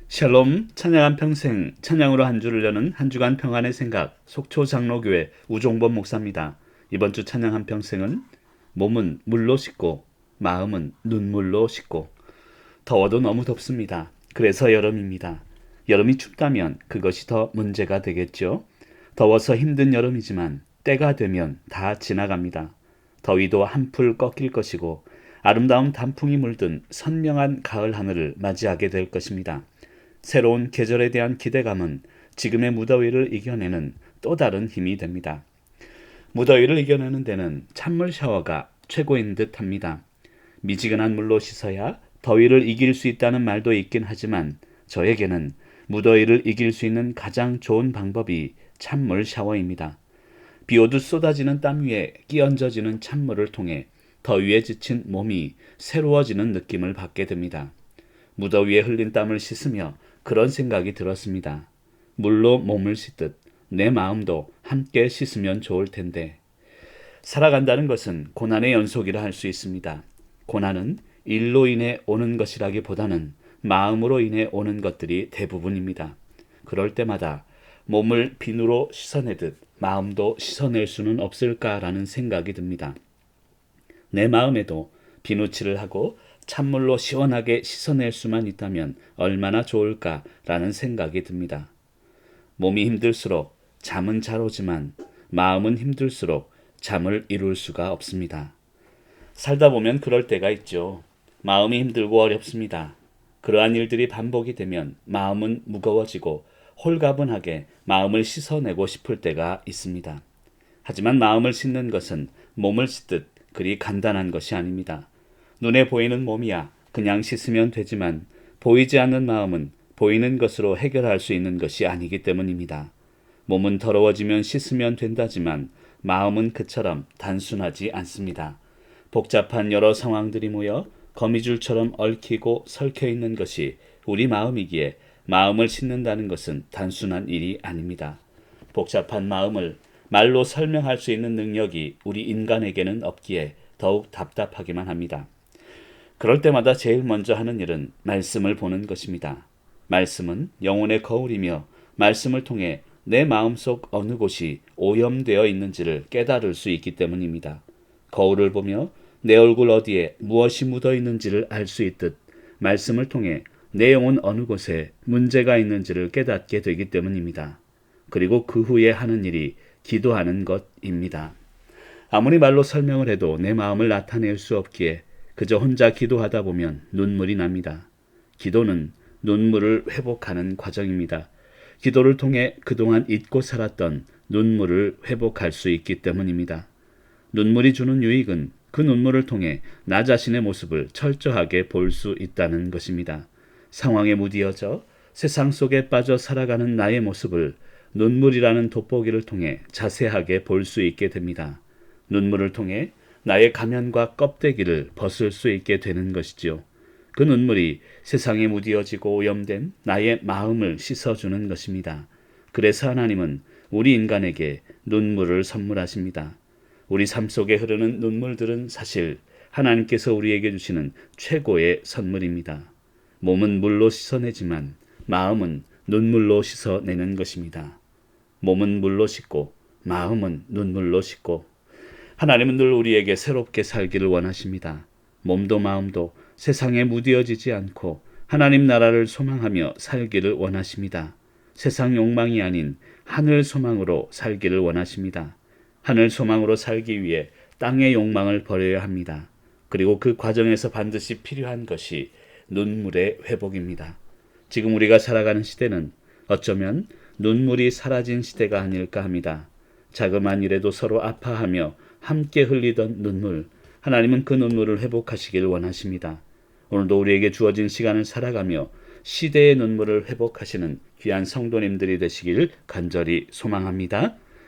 샬롬, 찬양한 평생, 찬양으로 한 주를 여는 한 주간 평안의 생각, 속초장로교회 우종범 목사입니다. 이번 주 찬양한 평생은 몸은 물로 씻고 마음은 눈물로 씻고. 더워도 너무 덥습니다. 그래서 여름입니다. 여름이 춥다면 그것이 더 문제가 되겠죠. 더워서 힘든 여름이지만 때가 되면 다 지나갑니다. 더위도 한풀 꺾일 것이고 아름다운 단풍이 물든 선명한 가을 하늘을 맞이하게 될 것입니다. 새로운 계절에 대한 기대감은 지금의 무더위를 이겨내는 또 다른 힘이 됩니다. 무더위를 이겨내는 데는 찬물 샤워가 최고인 듯 합니다. 미지근한 물로 씻어야 더위를 이길 수 있다는 말도 있긴 하지만 저에게는 무더위를 이길 수 있는 가장 좋은 방법이 찬물 샤워입니다. 비 오듯 쏟아지는 땀 위에 끼얹어지는 찬물을 통해 더위에 지친 몸이 새로워지는 느낌을 받게 됩니다. 무더위에 흘린 땀을 씻으며 그런 생각이 들었습니다. 물로 몸을 씻듯 내 마음도 함께 씻으면 좋을 텐데. 살아간다는 것은 고난의 연속이라 할 수 있습니다. 고난은 일로 인해 오는 것이라기보다는 마음으로 인해 오는 것들이 대부분입니다. 그럴 때마다 몸을 비누로 씻어내듯 마음도 씻어낼 수는 없을까라는 생각이 듭니다. 내 마음에도 비누칠을 하고 찬물로 시원하게 씻어낼 수만 있다면 얼마나 좋을까라는 생각이 듭니다. 몸이 힘들수록 잠은 잘 오지만 마음은 힘들수록 잠을 이룰 수가 없습니다. 살다 보면 그럴 때가 있죠. 마음이 힘들고 어렵습니다. 그러한 일들이 반복이 되면 마음은 무거워지고 홀가분하게 마음을 씻어내고 싶을 때가 있습니다. 하지만 마음을 씻는 것은 몸을 씻듯 그리 간단한 것이 아닙니다. 눈에 보이는 몸이야 그냥 씻으면 되지만 보이지 않는 마음은 보이는 것으로 해결할 수 있는 것이 아니기 때문입니다. 몸은 더러워지면 씻으면 된다지만 마음은 그처럼 단순하지 않습니다. 복잡한 여러 상황들이 모여 거미줄처럼 얽히고 설켜 있는 것이 우리 마음이기에 마음을 씻는다는 것은 단순한 일이 아닙니다. 복잡한 마음을 말로 설명할 수 있는 능력이 우리 인간에게는 없기에 더욱 답답하기만 합니다. 그럴 때마다 제일 먼저 하는 일은 말씀을 보는 것입니다. 말씀은 영혼의 거울이며 말씀을 통해 내 마음속 어느 곳이 오염되어 있는지를 깨달을 수 있기 때문입니다. 거울을 보며 내 얼굴 어디에 무엇이 묻어 있는지를 알 수 있듯 말씀을 통해 내 영혼 어느 곳에 문제가 있는지를 깨닫게 되기 때문입니다. 그리고 그 후에 하는 일이 기도하는 것입니다. 아무리 말로 설명을 해도 내 마음을 나타낼 수 없기에 그저 혼자 기도하다 보면 눈물이 납니다. 기도는 눈물을 회복하는 과정입니다. 기도를 통해 그동안 잊고 살았던 눈물을 회복할 수 있기 때문입니다. 눈물이 주는 유익은 그 눈물을 통해 나 자신의 모습을 철저하게 볼 수 있다는 것입니다. 상황에 무디어져 세상 속에 빠져 살아가는 나의 모습을 눈물이라는 돋보기를 통해 자세하게 볼 수 있게 됩니다. 눈물을 통해 나의 가면과 껍데기를 벗을 수 있게 되는 것이지요. 그 눈물이 세상에 무디어지고 오염된 나의 마음을 씻어주는 것입니다. 그래서 하나님은 우리 인간에게 눈물을 선물하십니다. 우리 삶 속에 흐르는 눈물들은 사실 하나님께서 우리에게 주시는 최고의 선물입니다. 몸은 물로 씻어내지만 마음은 눈물로 씻어내는 것입니다. 몸은 물로 씻고 마음은 눈물로 씻고. 하나님은 늘 우리에게 새롭게 살기를 원하십니다. 몸도 마음도 세상에 무디어지지 않고 하나님 나라를 소망하며 살기를 원하십니다. 세상 욕망이 아닌 하늘 소망으로 살기를 원하십니다. 하늘 소망으로 살기 위해 땅의 욕망을 버려야 합니다. 그리고 그 과정에서 반드시 필요한 것이 눈물의 회복입니다. 지금 우리가 살아가는 시대는 어쩌면 눈물이 사라진 시대가 아닐까 합니다. 자그마한 일에도 서로 아파하며 함께 흘리던 눈물, 하나님은 그 눈물을 회복하시길 원하십니다. 오늘도 우리에게 주어진 시간을 살아가며 시대의 눈물을 회복하시는 귀한 성도님들이 되시길 간절히 소망합니다.